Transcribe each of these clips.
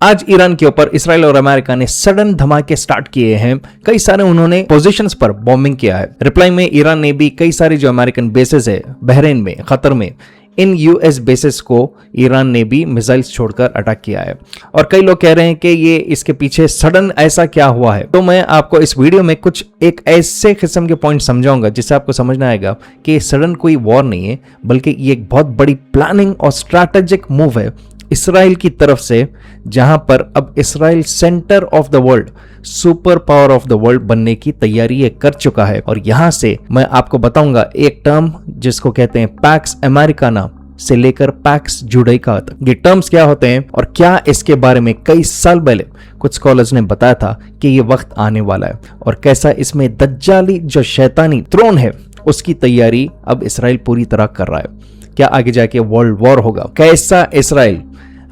आज ईरान के ऊपर इसराइल और अमेरिका ने सडन धमाके स्टार्ट किए हैं। कई सारे उन्होंने पोजीशंस पर बॉम्बिंग किया है। रिप्लाई में ईरान ने भी कई सारे जो अमेरिकन बेसेस है बहरीन में, कतर में, इन यूएस बेसिस को ईरान ने भी मिसाइल्स छोड़कर अटैक किया है। और कई लोग कह रहे हैं कि ये इसके पीछे सडन ऐसा क्या हुआ है। तो मैं आपको इस वीडियो में कुछ एक ऐसे किस्म के पॉइंट समझाऊंगा जिससे आपको समझना आएगा कि ये सडन कोई वॉर नहीं है, बल्कि ये एक बहुत बड़ी प्लानिंग और स्ट्रैटेजिक मूव है इसराइल की तरफ से, जहां पर अब Israel centre of the world, super power of the world बनने की तैयारी ये कर चुका है। और यहां से मैं आपको बताऊंगा एक टर्म जिसको कहते हैं पैक्स अमेरिकाना से लेकर पैक्स जुडाइका तक। ये टर्म्स क्या होते हैं और क्या इसके बारे में कई साल पहले कुछ स्कॉलर्स ने बताया था कि ये वक्त आने वाला है, और कैसा इसमें दज्जाली जो शैतानी थ्रोन है उसकी तैयारी अब इसराइल पूरी तरह कर रहा है। क्या आगे जाके वर्ल्ड वॉर होगा? कैसा इसराइल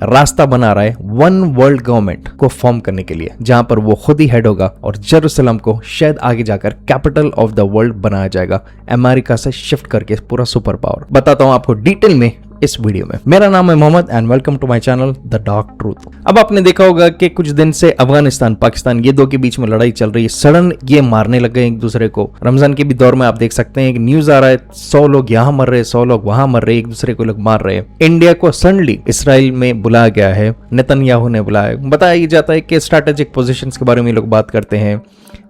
रास्ता बना रहा है वन वर्ल्ड गवर्नमेंट को फॉर्म करने के लिए, जहां पर वो खुद ही हेड होगा और जेरूसलम को शायद आगे जाकर कैपिटल ऑफ द वर्ल्ड बनाया जाएगा, अमेरिका से शिफ्ट करके पूरा सुपर पावर। बताता हूं आपको डिटेल में इस वीडियो में। मेरा नाम है Mohammad and welcome to my channel the dark truth. अब आपने देखा होगा कि कुछ दिन से अफगानिस्तान पाकिस्तान ये दो के बीच में लड़ाई चल रही है। सडन ये मारने लग गए एक दूसरे को। रमजान के भी दौर में आप देख सकते हैं, एक न्यूज आ रहा है 100 लोग यहाँ मर रहे, 100 लोग वहां मर रहे, एक दूसरे को लोग मार रहे हैं। इंडिया को सडनली इसराइल में बुलाया गया है, नेतन्याहू ने बुलाया। बताया जाता है कि स्ट्रैटेजिक पोजीशंस के बारे में लोग बात करते हैं,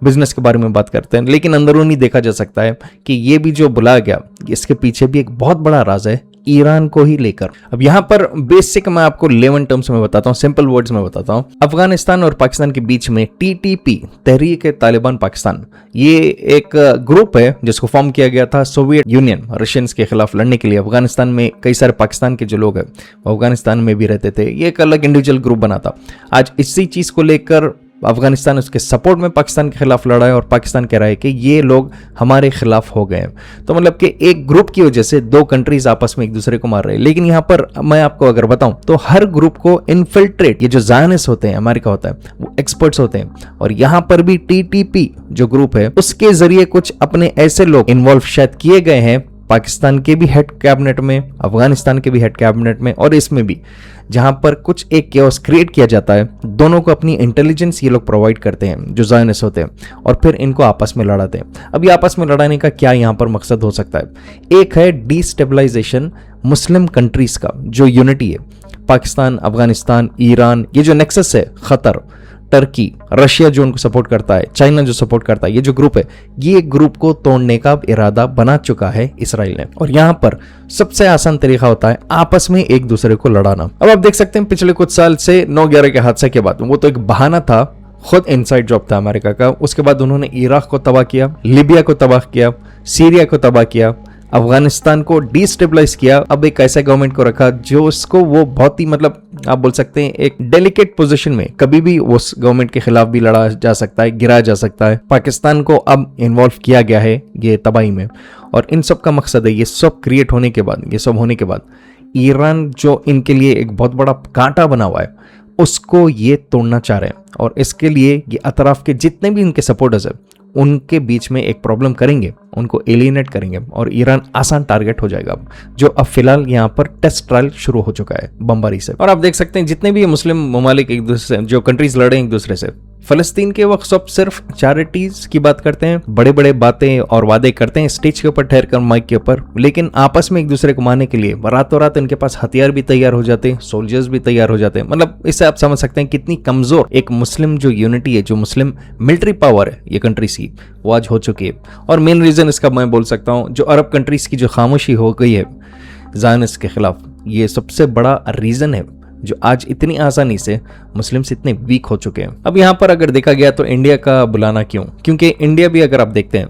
बिजनेस के बारे में बात करते हैं, लेकिन अंदरूनी देखा जा सकता है कि ये भी जो बुलाया गया इसके पीछे भी एक बहुत बड़ा राज है ईरान को ही लेकर। अब यहां पर बेसिक मैं आपको 11 टर्म्स में बताता हूं, सिंपल वर्ड्स में बताता हूं। अफगानिस्तान और पाकिस्तान के बीच में टीटीपी, तहरीक-ए-तालिबान पाकिस्तान, ये एक ग्रुप है जिसको फॉर्म किया गया था सोवियत यूनियन रशियंस के खिलाफ लड़ने के लिए। अफगानिस्तान में कई सारे पाकिस्तान के जो लोग हैं वो अफगानिस्तान में भी रहते थे। ये एक अलग इंडिविजुअल ग्रुप बना था। आज इसी चीज को लेकर अफगानिस्तान उसके सपोर्ट में पाकिस्तान के खिलाफ लड़ा है और पाकिस्तान कह रहा है कि ये लोग हमारे खिलाफ हो गए हैं। तो मतलब कि एक ग्रुप की वजह से दो कंट्रीज आपस में एक दूसरे को मार रहे हैं। लेकिन यहां पर मैं आपको अगर बताऊं तो हर ग्रुप को इन्फिल्ट्रेट, ये जो जायनिस्ट होते हैं, अमेरिका होता है, वो एक्सपर्ट्स होते हैं। और यहां पर भी टीटीपी जो ग्रुप है उसके जरिए कुछ अपने ऐसे लोग इन्वॉल्व शायद किए गए हैं पाकिस्तान के भी हेड कैबिनेट में, अफगानिस्तान के भी हेड कैबिनेट में, और इसमें भी, जहां पर कुछ एक केओस क्रिएट किया जाता है। दोनों को अपनी इंटेलिजेंस ये लोग प्रोवाइड करते हैं जो जायनिस्ट होते हैं, और फिर इनको आपस में लड़ाते हैं। अब ये आपस में लड़ाने का क्या यहां पर मकसद हो सकता है? एक है डिस्टेबलाइजेशन मुस्लिम कंट्रीज का, जो यूनिटी है, पाकिस्तान, अफगानिस्तान, ईरान, ये जो नेक्सस है, खतर, टर्की, रशिया जो उनको सपोर्ट करता है, चाइना जो सपोर्ट करता है, ये जो ग्रुप है, ये ग्रुप को तोड़ने का इरादा बना चुका है इसराइल ने। और यहां पर सबसे आसान तरीका होता है आपस में एक दूसरे को लड़ाना। अब आप देख सकते हैं पिछले कुछ साल से 9/11 के हादसे के बाद, वो तो एक बहाना था, खुद इनसाइड जॉब था अमेरिका का। उसके बाद उन्होंने इराक को तबाह किया, लीबिया को तबाह किया, सीरिया को तबाह किया, अफगानिस्तान को डिस्टेबलाइज किया। अब एक ऐसे गवर्नमेंट को रखा जो उसको वो बहुत ही, मतलब आप बोल सकते हैं एक डेलिकेट पोजीशन में, कभी भी उस गवर्नमेंट के खिलाफ भी लड़ा जा सकता है, गिराया जा सकता है। पाकिस्तान को अब इन्वॉल्व किया गया है ये तबाही में, और इन सब का मकसद है, ये सब क्रिएट होने के बाद, ये सब होने के बाद, ईरान जो इनके लिए एक बहुत बड़ा कांटा बना हुआ है उसको ये तोड़ना चाह रहे हैं। और इसके लिए ये अतराफ के जितने भी इनके सपोर्टर्स है उनके बीच में एक प्रॉब्लम करेंगे, उनको एलिनेट करेंगे, और ईरान आसान टारगेट हो जाएगा, जो अब फिलहाल यहाँ पर टेस्ट ट्रायल शुरू हो चुका है बमबारी से। और आप देख सकते हैं जितने भी मुस्लिम ममालिक एक दूसरे से, जो कंट्रीज लड़े एक दूसरे से, फलस्तीन के वक्त सब सिर्फ चैरिटीज की बात करते हैं, बड़े बड़े बातें और वादे करते हैं स्टेज के ऊपर ठहर कर, माइक के ऊपर, लेकिन आपस में एक दूसरे को मारने के लिए रातों रात इनके पास हथियार भी तैयार हो जाते हैं, सोल्जर्स भी तैयार हो जाते हैं। मतलब इससे आप समझ सकते हैं कितनी कमजोर एक मुस्लिम जो यूनिटी है, जो मुस्लिम मिलिट्री पावर है ये कंट्रीज की, वो आज हो चुकी है। और मेन रीजन इसका मैं बोल सकता हूं, जो अरब कंट्रीज की जो खामोशी हो गई है ज़ायनिस्ट के खिलाफ, ये सबसे बड़ा रीजन है जो आज इतनी आसानी से मुस्लिम्स इतने वीक हो चुके हैं। अब यहां पर अगर देखा गया तो इंडिया का बुलाना क्यों? क्योंकि इंडिया भी अगर आप देखते हैं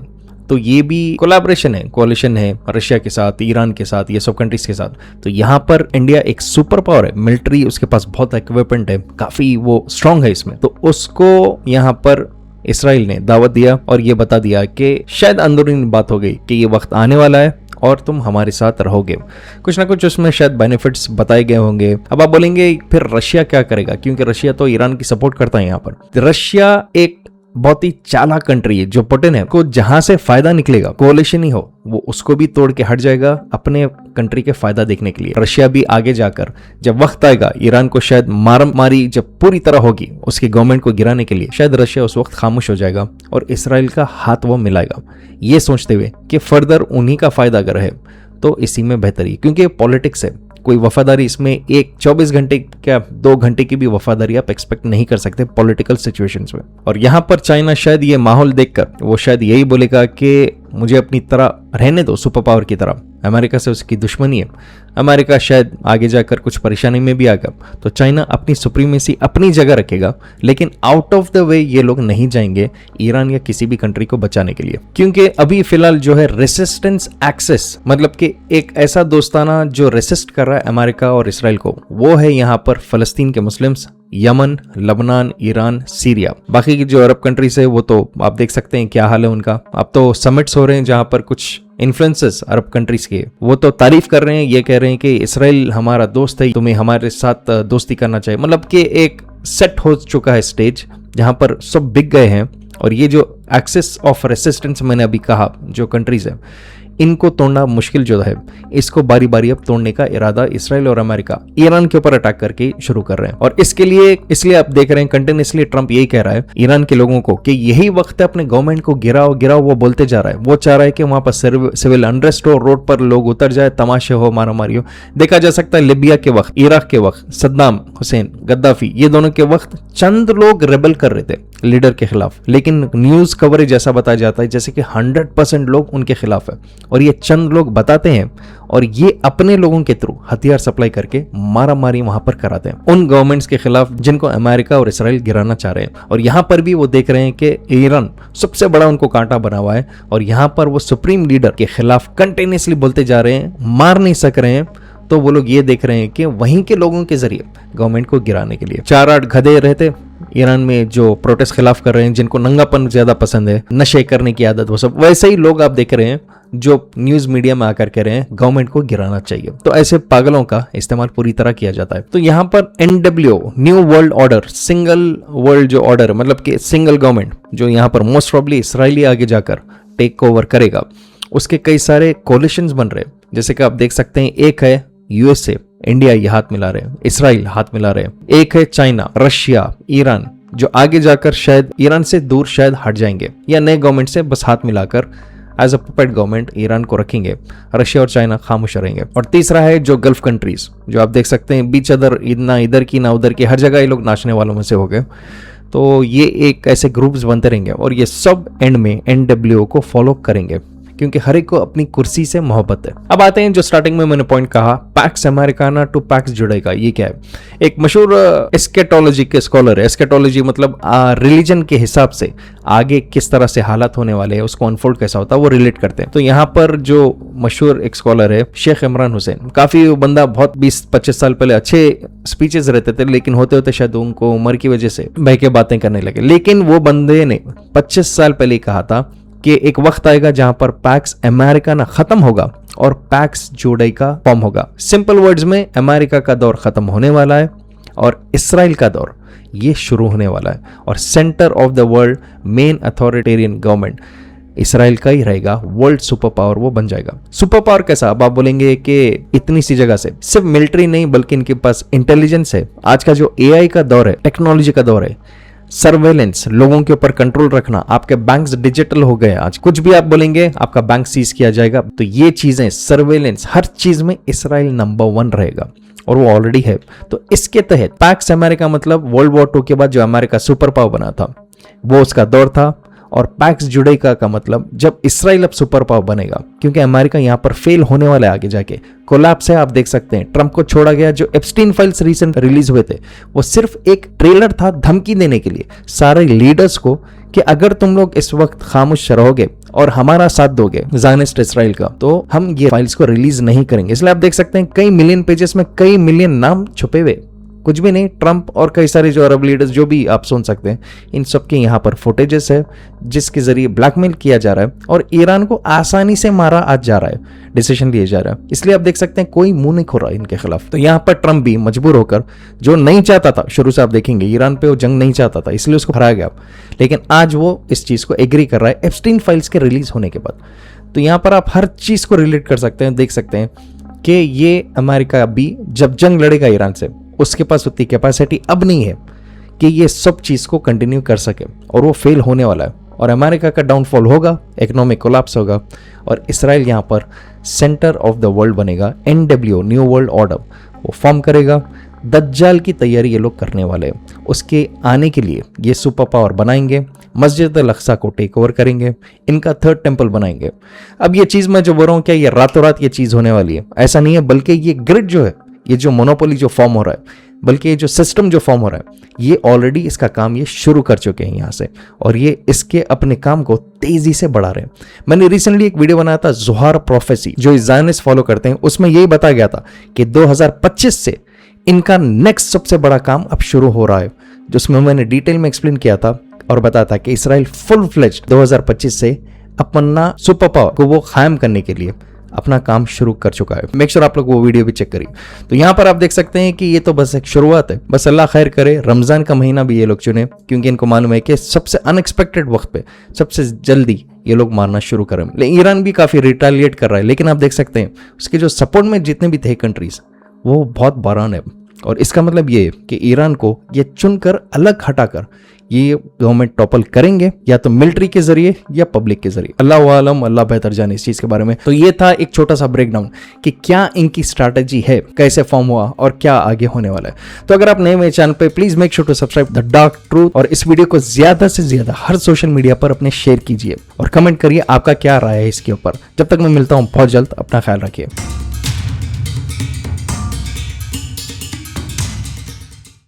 तो ये भी कोलैबोरेशन है, कोalition है रशिया के साथ, ईरान के साथ, ये सब कंट्रीज के साथ। तो यहाँ पर इंडिया एक सुपर पावर है, मिलिट्री उसके पास बहुत इक्विपमेंट है, काफी वो स्ट्रांग है इसमें। तो उसको यहाँ पर इसराइल ने दावत दिया और ये बता दिया कि शायद अंदरूनी बात हो गई कि ये वक्त आने वाला है और तुम हमारे साथ रहोगे। कुछ ना कुछ उसमें शायद बेनिफिट्स बताए गए होंगे। अब आप बोलेंगे फिर रशिया क्या करेगा, क्योंकि रशिया तो ईरान की सपोर्ट करता है। यहाँ पर रशिया एक बहुत ही चालाक कंट्री है, जो पुतिन है को जहां से फायदा निकलेगा, कोalition ही हो, वो उसको भी तोड़ के हट जाएगा, अपने कंट्री के फायदा देखने के लिए। रशिया भी आगे जाकर जब वक्त आएगा ईरान को शायद मारामारी जब पूरी तरह होगी उसकी गवर्नमेंट को गिराने के लिए, शायद रशिया उस वक्त खामोश हो जाएगा और इसराइल का हाथ वो मिलाएगा, ये सोचते हुए कि फर्दर उन्हीं का फायदा अगर है तो इसी में बेहतरी, क्योंकि पॉलिटिक्स है, कोई वफादारी इसमें एक 24 घंटे क्या 2 घंटे की भी वफादारी आप एक्सपेक्ट नहीं कर सकते पॉलिटिकल सिचुएशंस में। और यहाँ पर चाइना शायद ये माहौल देखकर वो शायद यही बोलेगा कि मुझे अपनी तरह रहने दो, सुपर पावर की तरह। अमेरिका से उसकी दुश्मनी है, अमेरिका शायद आगे जाकर कुछ परेशानी में भी आएगा, तो चाइना अपनी सुप्रीमेसी अपनी जगह रखेगा, लेकिन आउट ऑफ द वे ये लोग नहीं जाएंगे ईरान या किसी भी कंट्री को बचाने के लिए, क्योंकि अभी फिलहाल जो है रेसिस्टेंस एक्सेस, मतलब कि एक ऐसा दोस्ताना जो रेसिस्ट कर रहा है अमेरिका और इसराइल को, वो है यहाँ पर फलस्तीन के मुस्लिम्स, यमन, लबनान, ईरान, सीरिया। बाकी की जो अरब कंट्रीज है वो तो आप देख सकते हैं क्या हाल है उनका। अब तो समिट्स हो रहे हैं जहां पर कुछ इन्फ्लुएंसर्स अरब कंट्रीज के वो तो तारीफ कर रहे हैं, ये कह रहे हैं कि इसराइल हमारा दोस्त है, तुम्हें हमारे साथ दोस्ती करना चाहिए। मतलब कि एक सेट हो चुका है स्टेज जहां पर सब बिक गए हैं। और ये जो एक्सेस ऑफ रेसिस्टेंस मैंने अभी कहा जो कंट्रीज है इनको तोड़ना मुश्किल जो है, इसको बारी बारी अब तोड़ने का इरादा इसराइल और अमेरिका ईरान के ऊपर अटैक करके शुरू कर रहे हैं। और इसके लिए इसलिए आप देख रहे हैं कंटिन्यूअसली ट्रंप यही कह रहा है ईरान के लोगों को कि यही वक्त है अपने गवर्नमेंट को गिराओ गिराओ, वो बोलते जा रहा है। वो चाह रहा है कि वहां पर सिविल अनरेस्ट हो, रोड पर लोग उतर जाए, तमाशे हो, मारामारी हो। देखा जा सकता है लिबिया के वक्त, इराक के वक्त, सद्दाम हुसैन, गद्दाफी, ये दोनों के वक्त चंद लोग रेबल कर रहे थे लीडर के खिलाफ, लेकिन न्यूज कवरेज ऐसा बताया जाता है जैसे कि 100% लोग उनके खिलाफ है। और ये चंद लोग बताते हैं और ये अपने लोगों के थ्रू हथियार सप्लाई करके मारामारी वहां पर कराते हैं उन गवर्नमेंट्स के खिलाफ जिनको अमेरिका और इसराइल गिराना चाह रहे हैं। और यहां पर भी वो देख रहे हैं कि ईरान सबसे बड़ा उनको कांटा बना हुआ है और यहां पर वो सुप्रीम लीडर के खिलाफ कंटिन्यूअसली बोलते जा रहे हैं, मार नहीं सक रहे हैं। तो वो लोग ये देख रहे हैं कि वहीं के लोगों के जरिए गवर्नमेंट को गिराने के लिए 4-8 गधे रहते ईरान में जो प्रोटेस्ट खिलाफ कर रहे हैं, जिनको नंगापन ज्यादा पसंद है, नशे करने की आदत, वो सब वैसे ही लोग आप देख रहे हैं जो न्यूज मीडिया में आकर कह रहे हैं गवर्नमेंट को गिराना चाहिए। तो ऐसे पागलों का इस्तेमाल पूरी तरह किया जाता है। तो यहाँ पर NWO new world order, single world जो ऑर्डर, मतलब कि सिंगल गवर्नमेंट जो यहाँ पर मोस्ट प्रॉब्ली इसराइली आगे जाकर टेक ओवर करेगा, उसके कई सारे कोलिशंस बन रहे हैं। जैसे कि आप देख सकते हैं, एक है यूएसए, इंडिया ये हाथ मिला रहे हैं, इसराइल हाथ मिला रहे हैं, एक है चाइना, रशिया, ईरान जो आगे जाकर शायद ईरान से दूर शायद हट जाएंगे या नए गवर्नमेंट से बस हाथ मिलाकर एज अ पुपेट गवर्नमेंट ईरान को रखेंगे, रशिया और चाइना खामोश रहेंगे। और तीसरा है जो गल्फ कंट्रीज, जो आप देख सकते हैं बीच अदर, ना इधर की ना उधर की, हर जगह ये लोग नाचने वालों में से हो गए। तो ये एक ऐसे ग्रुप्स बनते रहेंगे और ये सब एंड में NWO को फॉलो करेंगे क्योंकि हर एक को अपनी कुर्सी से मोहब्बत है। अब आते हैं जो स्टार्टिंग में मैंने पॉइंट कहा, पैक्स अमेरिकाना टू पैक्स जुड़ेगा, ये क्या है? एक मशहूर एस्केटोलॉजी के स्कॉलर है। एस्केटोलॉजी मतलब रिलीजन के हिसाब से आगे किस तरह से हालात होने वाले हैं, उसको अनफोल्ड कैसा होता है, वो रिलेट करते हैं। तो यहाँ पर जो मशहूर एक स्कॉलर है शेख इमरान हुसैन, काफी बंदा बहुत 20-25 साल पहले अच्छे स्पीचेस रहते थे, लेकिन होते होते शायद उनको उम्र की वजह से बहके बातें करने लगे। लेकिन वो बंदे ने 25 साल पहले ही कहा था कि एक वक्त आएगा जहां पर पैक्स अमेरिकाना खत्म होगा और पैक्स जोड़े का फॉर्म होगा। सिंपल वर्ड्स में अमेरिका का दौर खत्म होने वाला है और इसराइल का दौर ये शुरू होने वाला है और centre of the world main authoritarian government Israel का ही रहेगा, वर्ल्ड सुपर पावर वो बन जाएगा। सुपर पावर कैसा? अब आप बोलेंगे कि इतनी सी जगह से, सिर्फ मिलिट्री नहीं बल्कि इनके पास इंटेलिजेंस है। आज का जो AI का दौर है, टेक्नोलॉजी का दौर है, सर्वेलेंस, लोगों के ऊपर कंट्रोल रखना, आपके बैंक्स डिजिटल हो गए, आज कुछ भी आप बोलेंगे आपका बैंक सीज किया जाएगा। तो ये चीजें, सर्वेलेंस, हर चीज में इसराइल नंबर 1 रहेगा और वो ऑलरेडी है। तो इसके तहत पैक्स अमेरिका मतलब वर्ल्ड वॉर 2 के बाद जो अमेरिका सुपर पावर बना था वो उसका दौर था। और पैक्स जुड़ेगा का मतलब जब इसराइल अब सुपर पावर बनेगा, क्योंकि अमेरिका यहां पर फेल होने वाला है आगे जाके। कोलैप्स है, आप देख सकते हैं ट्रंप को छोड़ा गया। जो एप्स्टीन फाइल्स रिसेंट रिलीज हुए थे वो सिर्फ एक ट्रेलर था धमकी देने के लिए सारे लीडर्स को कि अगर तुम लोग इस वक्त खामोश रहोगे और हमारा साथ दोगे ज़ायनिस्ट इसराइल का, तो हम ये फाइल्स को रिलीज नहीं करेंगे। इसलिए आप देख सकते हैं कई मिलियन पेजेस में कई मिलियन नाम छुपे हुए, कुछ भी नहीं। ट्रंप और कई सारे जो अरब लीडर्स जो भी आप सुन सकते हैं, इन सब के यहाँ पर फुटेजेस है जिसके जरिए ब्लैकमेल किया जा रहा है और ईरान को आसानी से मारा आज जा रहा है, डिसीजन लिए जा रहा है। इसलिए आप देख सकते हैं कोई मुंह नहीं खोल रहा इनके खिलाफ। तो यहाँ पर ट्रंप भी मजबूर होकर, जो नहीं चाहता था शुरू से, आप देखेंगे ईरान पे वो जंग नहीं चाहता था, इसलिए उसको हराया गया, लेकिन आज वो इस चीज को एग्री कर रहा है एप्स्टीन फाइल्स के रिलीज होने के बाद। तो यहाँ पर आप हर चीज को रिलेट कर सकते हैं, देख सकते हैं कि ये अमेरिका भी जब जंग लड़ेगा ईरान से, उसके पास उतनी कैपेसिटी अब नहीं है कि ये सब चीज़ को कंटिन्यू कर सके, और वो फेल होने वाला है। और अमेरिका का डाउनफॉल होगा, इकोनॉमिक कोलैप्स होगा, और इसराइल यहाँ पर सेंटर ऑफ द वर्ल्ड बनेगा। NW न्यू वर्ल्ड ऑर्डर वो फॉर्म करेगा। दज्जाल की तैयारी ये लोग करने वाले हैं। उसके आने के लिए ये सुपर पावर बनाएंगे, मस्जिद अल अक्सा को टेक ओवर करेंगे, इनका थर्ड टेंपल बनाएंगे। अब ये चीज़ मैं जो बोल रहा हूँ, क्या ये रातों रात ये चीज़ होने वाली है? ऐसा नहीं है, बल्कि ये ग्रिड जो है, ये जो मोनोपोली जो फॉर्म हो रहा है, बल्कि ये जो सिस्टम जो फॉर्म हो रहा है, ये ऑलरेडी इसका काम ये शुरू कर चुके हैं यहाँ से, और ये इसके अपने काम को तेजी से बढ़ा रहे हैं। मैंने रिसेंटली एक वीडियो बनाया था ज़ोहार प्रोफेसी, जो ज़ायनिस्ट फॉलो करते हैं, उसमें यही बताया गया था कि 2025 से इनका नेक्स्ट सबसे बड़ा काम अब शुरू हो रहा है, जिसमें मैंने डिटेल में एक्सप्लेन किया था और बताया था कि इसराइल फुल फ्लेज 2025 से अपना सुपर पावर को वो कायम करने के लिए अपना काम शुरू कर चुका है। मेक श्योर आप लोग वो वीडियो भी चेक करिए। तो यहाँ पर आप देख सकते हैं कि ये तो बस एक शुरुआत है। बस अल्लाह खैर करे, रमजान का महीना भी ये लोग चुने, क्योंकि इनको मालूम है कि सबसे अनएक्सपेक्टेड वक्त पे सबसे जल्दी ये लोग मारना शुरू करें। लेकिन ईरान भी काफी रिटेलिएट कर रहा है, लेकिन आप देख सकते हैं उसके जो सपोर्ट में जितने भी थे कंट्रीज, वो बहुत बारान है। और इसका मतलब ये है कि ईरान को ये चुनकर अलग हटाकर ये गवर्नमेंट टॉपल करेंगे, या तो मिलिट्री के जरिए या पब्लिक के जरिए। अल्लाह आलम, अल्लाह बेहतर जाने इस चीज के बारे में। तो ये था एक छोटा सा ब्रेकडाउन कि क्या इनकी स्ट्रैटेजी है, कैसे फॉर्म हुआ और क्या आगे होने वाला है। तो अगर आप नए मेरे चैनल पे, please make sure to subscribe the dark truth, और इस वीडियो को ज्यादा से ज्यादा हर सोशल मीडिया पर अपने शेयर कीजिए और कमेंट करिए आपका क्या राय है इसके ऊपर। जब तक मैं मिलता हूं बहुत जल्द, अपना ख्याल रखिए।